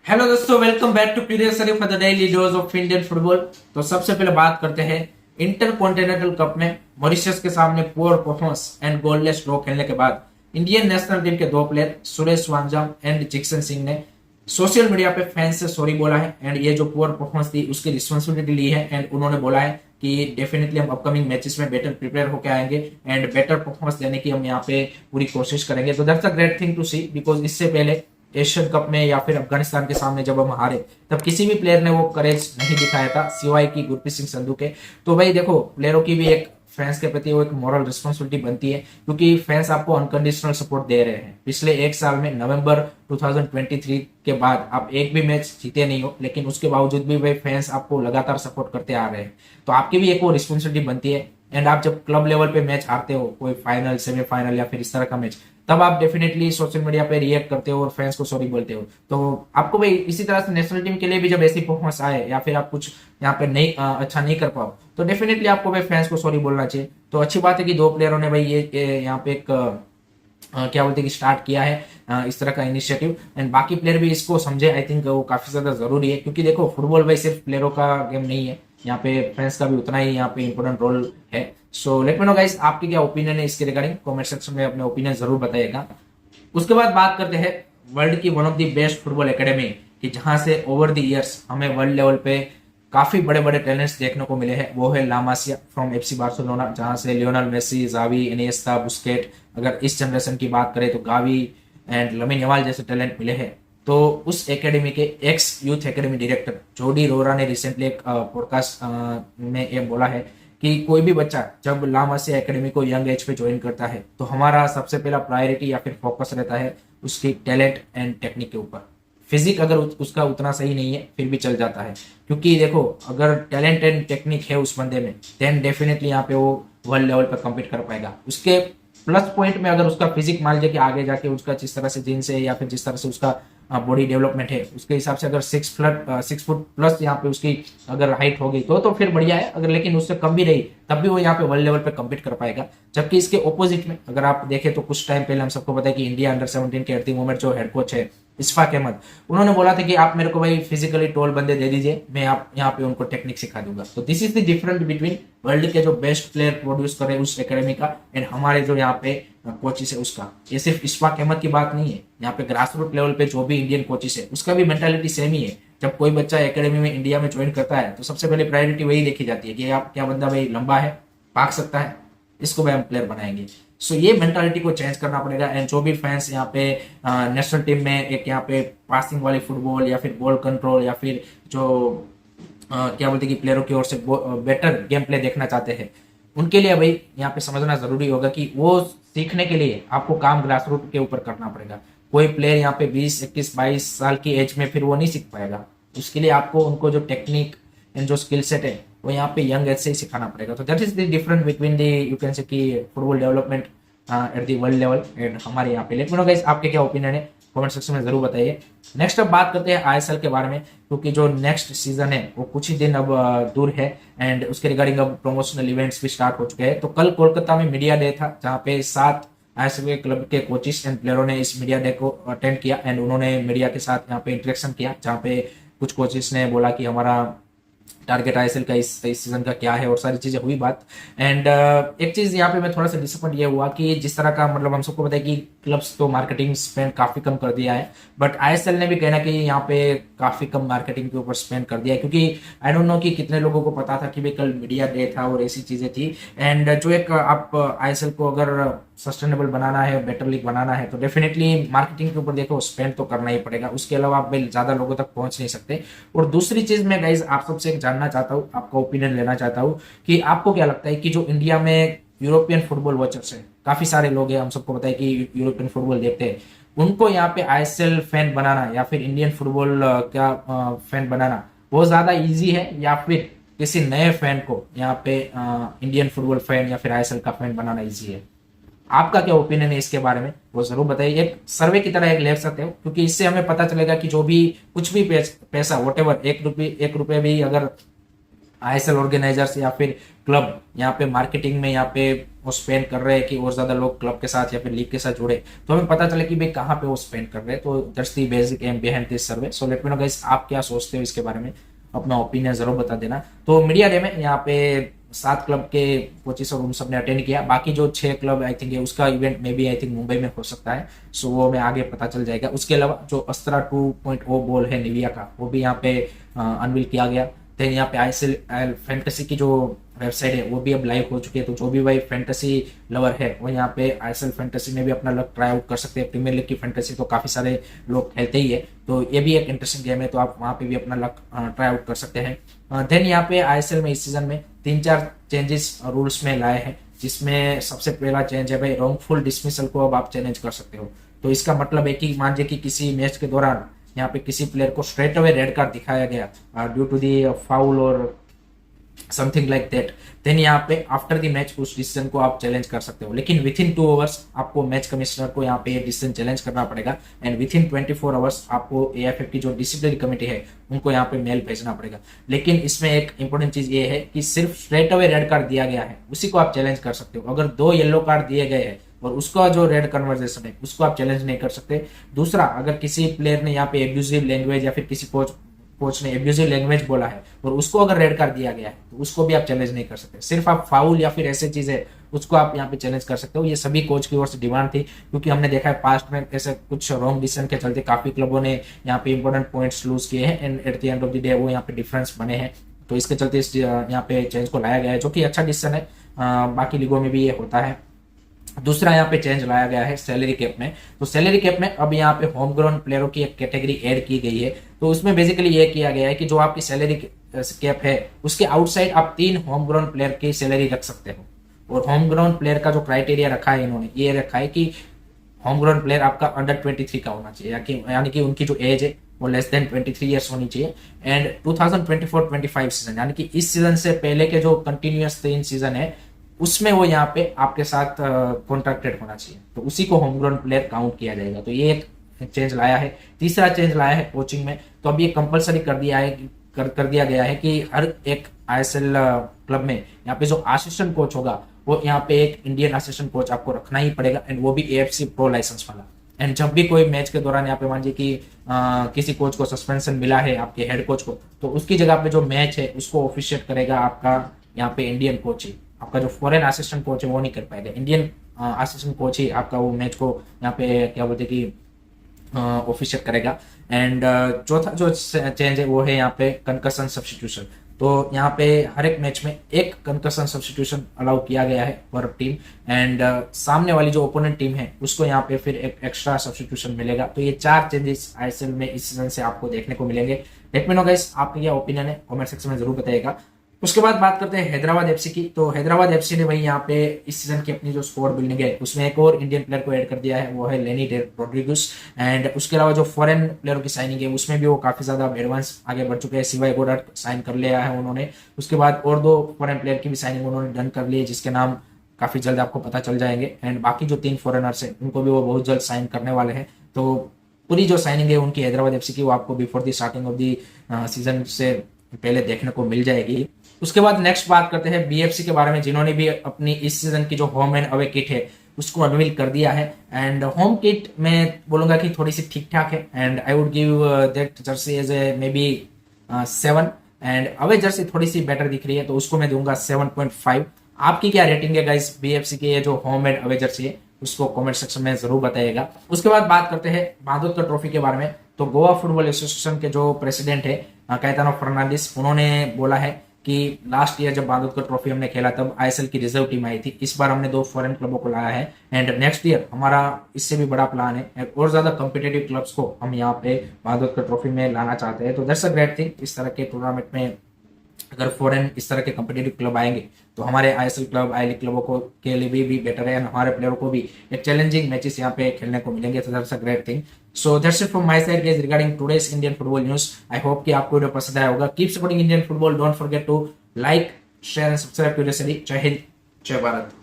Hello दोस्तों, welcome back to period सरी for the daily dose of Indian football. तो सबसे पहले बात करते हैं इंटर कॉन्टिनेंटल कप में मॉरिशस के सामने poor performance and goalless draw खेलने के बाद इंडियन नेशनल टीम के दो प्लेयर सुरेश वांगजाम एंड जिक्सन सिंह ने सोशल मीडिया पे फैंस से सॉरी बोला है एंड ये जो पुअर परफॉर्मेंस थी उसकी रिस्पॉन्सिबिलिटी ली है एंड उन्होंने बोला है कि डेफिनेटली हम अपकमिंग मैचेस में बेटर प्रिपेयर होकर आएंगे एंड बेटर परफॉर्मेंस देने की हम यहाँ पे पूरी कोशिश करेंगे। तो that's a great thing to see, because इससे पहले एशियन कप में या फिर अफगानिस्तान के सामने जब हम हारे तब किसी भी प्लेयर ने वो करेज नहीं दिखाया था सिवाय की गुरप्रीत सिंह संधू के। तो भाई देखो, प्लेयरों की भी एक फैंस के प्रति वो एक मॉरल रिस्पॉन्सिबिलिटी बनती है, क्योंकि फैंस आपको अनकंडीशनल सपोर्ट दे रहे हैं। पिछले एक साल में नवंबर 2023 के बाद आप एक भी मैच जीते नहीं हो, लेकिन उसके बावजूद भी भाई फैंस आपको लगातार सपोर्ट करते आ रहे हैं। तो आपकी भी एक वो रिस्पॉन्सिबिलिटी बनती है। एंड आप जब क्लब लेवल पे मैच हारते हो, कोई फाइनल सेमीफाइनल या फिर इस तरह का मैच, तब आप डेफिनेटली सोशल मीडिया पे रिएक्ट करते हो और फैंस को सॉरी बोलते हो। तो आपको भाई इसी तरह से नेशनल टीम के लिए भी जब ऐसी परफॉर्मेंस आए या फिर आप कुछ यहाँ पे नहीं अच्छा नहीं कर पाओ, तो डेफिनेटली आपको भाई फैंस को सॉरी बोलना चाहिए। तो अच्छी बात है कि दो प्लेयरों ने भाई ये यहाँ पे एक क्या बोलते हैं कि स्टार्ट किया है इस तरह का इनिशिएटिव, एंड बाकी प्लेयर भी इसको समझे। आई थिंक वो काफी ज्यादा जरूरी है, क्योंकि देखो फुटबॉल भाई सिर्फ प्लेयरों का गेम नहीं है, यहाँ पे फैंस का भी उतना ही यहाँ पे इंपॉर्टेंट रोल है। सो लेट मी नो गाइस, आपकी क्या ओपिनियन है इसके रिगार्डिंग, कमेंट सेक्शन में अपने ओपिनियन जरूर बताइएगा। उसके बाद बात करते हैं वर्ल्ड की one of the best football academy कि जहां से ओवर द इयर्स हमें वर्ल्ड लेवल पे काफी बड़े बड़े टैलेंट्स देखने को मिले हैं। वो है La Masia from FC Barcelona, जहां से Lionel Messi, Xavi, Iniesta, Busquets, अगर इस जनरेशन की बात करें तो गावी एंड लमिन यमाल जैसे टैलेंट मिले हैं। तो उस एकेडमी के एक्स यूथ एकेडमी डायरेक्टर जोडी रोरा ने रिसेंटली एक पॉडकास्ट में ये बोला है कि कोई भी बच्चा जब ला मासिया एकेडमी को यंग एज पे ज्वाइन करता है तो हमारा सबसे पहला प्रायोरिटी या फिर फोकस रहता है उसकी टैलेंट एंड टेक्निक के ऊपर। फिजिक अगर उसका उतना सही नहीं है फिर भी चल जाता है, क्योंकि देखो अगर टैलेंट एंड टेक्निक है उस बंदे में, देन डेफिनेटली यहाँ पे वो वर्ल्ड लेवल पर कम्पीट कर पाएगा। उसके प्लस पॉइंट में अगर उसका फिजिक मान लीजिए कि आगे जाके उसका जिस तरह से जीन्स है या फिर जिस तरह से उसका बॉडी डेवलपमेंट है उसके हिसाब से अगर 6 फुट प्लस यहाँ पे उसकी अगर हाइट होगी तो फिर बढ़िया है। अगर लेकिन उससे कम भी रही तब भी वो यहाँ पे वर्ल्ड लेवल पे कम्पीट कर पाएगा। जबकि इसके ऑपोजिट में अगर आप देखें तो कुछ टाइम पहले हम सबको पता है कि इंडिया अंडर 17 के एट द मोमेंट जो हेड कोच है इशफाक अहमद, उन्होंने बोला था कि आप मेरे को भाई फिजिकली टोल बंदे दे दीजिए, मैं आप यहाँ पे उनको टेक्निक सिखा दूंगा। तो this is the difference between world के जो बेस्ट प्लेयर प्रोड्यूस करे उस एकेडमी का एंड हमारे जो यहाँ पे कोचिस है उसका। ये सिर्फ इशफाक अहमद की बात नहीं है, यहाँ पे ग्रास रूट लेवल पे जो भी इंडियन कोचिस है उसका भी मेंटालिटी सेम ही है। जब कोई बच्चा एकेडमी में इंडिया में ज्वाइन करता है तो सबसे पहले प्रायोरिटी वही देखी जाती है कि आप क्या बंदा भाई लंबा है, भाग सकता है, इसको भाई हम प्लेयर बनाएंगे। सो ये मेंटालिटी को चेंज करना पड़ेगा। एंड जो भी फैंस यहाँ पे नेशनल टीम में एक यहाँ पे पासिंग वाली फुटबॉल या फिर बॉल कंट्रोल या फिर जो क्या बोलते हैं कि प्लेयरों की ओर से बेटर गेम प्ले देखना चाहते हैं, उनके लिए भाई यहाँ पे समझना जरूरी होगा कि वो सीखने के लिए आपको काम ग्रास रूट के ऊपर करना पड़ेगा। कोई प्लेयर यहाँ पे 20, 21, 22 साल की एज में फिर वो नहीं सीख पाएगा। उसके लिए आपको उनको जो टेक्निक एंड जो स्किल सेट है वो यहाँ पे यंग एज से ही सिखाना पड़ेगा। तो that is the difference between the you can say कि football development at the world level and हमारे यहाँ पे। लेट मी नो गाइस, आपके क्या ओपिनियन है, कमेंट सेक्शन में जरूर बताइए। नेक्स्ट अब बात करते हैं आईएसएल के बारे में, क्योंकि जो नेक्स्ट सीजन है वो कुछ ही दिन अब दूर है एंड उसके रिगार्डिंग अब प्रमोशनल इवेंट्स भी स्टार्ट हो चुके हैं। तो कल कोलकाता में मीडिया डे था, जहाँ पे 7 आईएसएल के क्लब के कोचिस एंड प्लेयरों ने इस मीडिया डे को अटेंड किया एंड उन्होंने मीडिया के साथ यहाँ पे इंटरेक्शन किया, जहाँ पे कुछ कोचिस ने बोला कि हमारा टारगेट आईएसएल का इस सीजन का क्या है और सारी चीजें हुई बात। एंड एक चीज यहाँ पे मैं थोड़ा सा डिसअपॉइंट ये हुआ कि जिस तरह का मतलब हम सबको पता है कि क्लब्स तो मार्केटिंग स्पेंड काफी कम कर दिया है, बट आईएसएल ने भी कहना कि यहाँ पे काफी कम मार्केटिंग के ऊपर स्पेंड कर दिया है, क्योंकि आई डोंट नो कि कितने लोगों को पता था कि भाई कल मीडिया डे था और ऐसी चीजें थी। एंड जो एक आप आईएसएल को अगर सस्टेनेबल बनाना है, बेटर लीग बनाना है, तो डेफिनेटली मार्केटिंग के ऊपर देखो स्पेंड तो करना ही पड़ेगा। उसके अलावा आप ज्यादा लोगों तक पहुंच नहीं सकते। और दूसरी चीज मैं गाइज आप सबसे जानना चाहता हूँ, आपका ओपिनियन लेना चाहता हूँ कि आपको क्या लगता है कि जो इंडिया में यूरोपियन फुटबॉल वॉचर्स है, काफी सारे लोग हैं, हम सबको पता है कि यूरोपियन फुटबॉल देखते हैं, उनको यहाँ पे आईएसएल फैन बनाना या फिर इंडियन फुटबॉल का फैन बनाना वो ज्यादा इजी है, या फिर किसी नए फैन को यहाँ पे इंडियन फुटबॉल फैन या फिर आईएसएल का फैन बनाना इजी है? आपका क्या ओपिनियन है इसके बारे में वो जरूर बताइए। एक सर्वे की तरह एक ले सकते हो, क्योंकि इससे हमें पता चलेगा कि जो भी कुछ भी पैसा वॉट एवर 1 रुपये भी अगर आईएसएल ऑर्गेनाइजर्स या फिर क्लब यहाँ पे मार्केटिंग में यहाँ पे वो स्पेंड कर रहे हैं कि और ज्यादा लोग क्लब के साथ या फिर लीग के साथ जुड़े, तो हमें पता चले कि भाई कहाँ पे वो स्पेंड कर रहे हैं। तो that's the basic aim behind this survey. So let me know guys, आप क्या सोचते हो इसके बारे में, अपना ओपिनियन जरूर बता देना। तो मीडिया डे में यहाँ पे 7 क्लब के कोचेस और उन सब ने अटेंड किया, बाकी जो 6 क्लब आई थिंक है उसका इवेंट में भी आई थिंक मुंबई में हो सकता है, सो वो हमें आगे पता चल जाएगा। उसके अलावा जो अस्त्रा 2.0 बॉल है निविया का, वो भी यहाँ पे अनवील किया गया। देन यहाँ पे आईएसएल फैंटेसी की जो वेबसाइट है वो भी अब लाइव हो चुकी है, तो जो भी भाई फैंटेसी लवर है वो यहाँ पे आईएसएल फैंटेसी में भी अपना लक ट्राई आउट कर सकते हैं। प्रीमियर लीग की फैंटेसी तो काफी सारे लोग खेलते ही है, तो ये भी एक इंटरेस्टिंग गेम है, तो आप वहाँ पे भी अपना लक ट्राई आउट कर सकते हैं। देन यहाँ पे आईएसएल में इस सीजन में 3-4 चेंजेस रूल्स में लाए हैं, जिसमें सबसे पहला चेंज है भाई रॉन्गफुल डिसमिसल को अब आप चैलेंज कर सकते हो। तो इसका मतलब है कि मान लीजिए कि किसी मैच के दौरान यहाँ पे किसी प्लेयर को स्ट्रेट अवे रेड कार्ड दिखाया गया ड्यू टू दी फाउल और समथिंग लाइक दैट, देन यहाँ पे आफ्टर द मैच उस डिसीजन को आप चैलेंज कर सकते हो, लेकिन विद इन 2 आवर्स आपको मैच कमिश्नर को यहाँ पे डिसीजन चैलेंज करना पड़ेगा, एंड विद इन 24 आवर्स आपको एएफएफ की जो डिसिप्लिनरी कमेटी है उनको यहाँ पे मेल भेजना पड़ेगा। लेकिन इसमें एक इंपॉर्टेंट चीज ये है कि सिर्फ स्ट्रेट अवे रेड कार्ड दिया गया है उसी को आप चैलेंज कर सकते हो। अगर 2 येलो कार्ड दिए गए हैं और उसका जो रेड कन्वर्जेशन है उसको आप चैलेंज नहीं कर सकते। दूसरा, अगर किसी प्लेयर ने यहाँ पे एब्यूजिव लैंग्वेज या फिर किसी कोच ने एब्यूजिव लैंग्वेज बोला है और उसको अगर रेड कार्ड दिया गया है तो उसको भी आप चैलेंज नहीं कर सकते। सिर्फ आप फाउल या फिर ऐसे चीजें उसको आप यहाँ पे चैलेंज कर सकते हो। ये सभी कोच की ओर से डिमांड थी, क्योंकि हमने देखा है पास्ट में ऐसे कुछ रॉन्ग डिसीजन के चलते काफी क्लबों ने यहाँ पे इंपॉर्टेंट पॉइंट्स लूज किए हैं, and at the end of the day वो यहाँ पे डिफरेंस बने हैं। तो इसके चलते इस यहाँ पे चेंज को लाया गया है, जो कि अच्छा डिसीजन है। बाकी लीगों में भी ये होता है। दूसरा यहाँ पे चेंज लाया गया है सैलरी कैप में। तो सैलरी कैप में अब यहाँ पे होम ग्राउंड प्लेयरों की एक कैटेगरी ऐड की गई है। तो उसमें बेसिकली ये किया गया है कि जो आपकी सैलरी कैप है उसके आउटसाइड आप 3 होम ग्राउंड प्लेयर की सैलरी रख सकते हो। और होम ग्राउंड प्लेयर का जो क्राइटेरिया रखा है इन्होंने ये रखा है कि होम ग्राउंड प्लेयर आपका अंडर 23 का होना चाहिए, यानी कि उनकी जो एज है वो लेस देन 23 ईयर्स होनी चाहिए। एंड 2024-25 सीजन यानी कि इस सीजन से पहले के जो कंटिन्यूअस 3 सीजन है उसमें वो यहाँ पे आपके साथ कॉन्ट्रैक्टेड होना चाहिए, तो उसी को होम ग्राउंड प्लेयर काउंट किया जाएगा। तो ये एक चेंज लाया है। तीसरा चेंज लाया है कोचिंग में। तो अब ये कंपलसरी कर दिया गया है कि हर एक आईएसएल क्लब में यहाँ पे जो असिस्टेंट कोच होगा वो यहाँ पे एक इंडियन असिस्टेंट कोच आपको रखना ही पड़ेगा, एंड वो भी एएफसी प्रो लाइसेंस वाला। एंड जब भी कोई मैच के दौरान यहाँ पे मान लीजिए कि किसी कोच को सस्पेंशन मिला है आपके हेड कोच को, तो उसकी जगह पे जो मैच है उसको ऑफिशिएट करेगा आपका यहाँ पे इंडियन कोच ही। आपका जो फॉरेन असिस्टेंट कोच है वो नहीं कर पाएगा, इंडियन असिस्टेंट कोच ही आपका वो मैच को यहाँ पे क्या बोलते कि ऑफिशिएट करेगा। एंड चौथा जो चेंज है वो है यहाँ पे कंकशन सब्स्टिट्यूशन। तो यहाँ पे हर एक मैच में एक कंकशन सब्स्टिट्यूशन अलाउ किया गया है पर टीम, एंड सामने वाली जो ओपोनेंट टीम है उसको यहाँ पे फिर एक एक्स्ट्रा सब्स्टिट्यूशन मिलेगा। तो ये 4 चेंजेस आईएसएल में इस सीजन से आपको देखने को मिलेंगे। लेट मी नो गाइस, आपका क्या ओपिनियन है कमेंट सेक्शन में जरूर बताइएगा। उसके बाद बात करते हैं हैदराबाद एफसी की। तो हैदराबाद एफसी ने भाई यहाँ पे इस सीजन की अपनी जो स्क्वाड बिल्डिंग है उसमें एक और इंडियन प्लेयर को ऐड कर दिया है, वो है लेनी रोड्रिगस। एंड उसके अलावा जो फॉरेन प्लेयरों की साइनिंग है उसमें भी वो काफी ज्यादा एडवांस आगे बढ़ चुके हैं। सिवाय गोडार्ट साइन कर लिया है उन्होंने, उसके बाद और 2 फॉरेन प्लेयर की भी साइनिंग उन्होंने डन कर ली है, जिसके नाम काफी जल्द आपको पता चल जाएंगे। एंड बाकी जो 3 फॉरेनर्स है उनको भी वो बहुत जल्द साइन करने वाले हैं। तो पूरी जो साइनिंग है उनकी हैदराबाद एफसी की वो आपको before the starting of the season से पहले देखने को मिल जाएगी। उसके बाद नेक्स्ट बात करते हैं बीएफसी के बारे में, जिन्होंने भी अपनी इस सीजन की जो होम एंड अवे किट है उसको अनवील कर दिया है। एंड होम किट मैं बोलूंगा कि थोड़ी सी ठीक ठाक है, and I would give that jersey as a maybe 7, and away jersey थोड़ी सी बेटर दिख रही है तो उसको मैं दूंगा 7.5। आपकी क्या रेटिंग है गाइस बीएफसी की जो होम एंड अवे जर्सी है, उसको कमेंट सेक्शन में जरूर बताइएगा। उसके बाद बात करते हैं बांदोदकर ट्रॉफी के बारे में। तो गोवा फुटबॉल एसोसिएशन के जो प्रेसिडेंट है कैतानो फर्नांडिस, उन्होंने बोला है कि लास्ट ईयर जब बांदोदकर ट्रॉफी हमने खेला तब आईएसएल की रिजर्व टीम आई थी, इस बार हमने 2 फॉरेन क्लबों को लाया है, एंड नेक्स्ट ईयर हमारा इससे भी बड़ा प्लान है और ज्यादा कॉम्पिटिटिव क्लब्स को हम यहाँ पे बांदोदकर ट्रॉफी में लाना चाहते हैं। तो दैट्स अ ग्रेट थिंग। इस तरह के टूर्नामेंट में अगर फॉरेन इस तरह के कॉम्पिटिटिव क्लब आएंगे तो हमारे आईएसएल क्लब आई लीग क्लबों को के लिए भी बेटर है, हमारे प्लेयरों को भी एक चैलेंजिंग मैचेस यहाँ पे खेलने को मिलेंगे। तो that's a great thing. So that's it from my side guys regarding today's Indian football news. I hope कि आपको वीडियो पसंद आया होगा। Keep supporting Indian football, don't forget to like, share and subscribe to the channel. जय हिंद, जय भारत।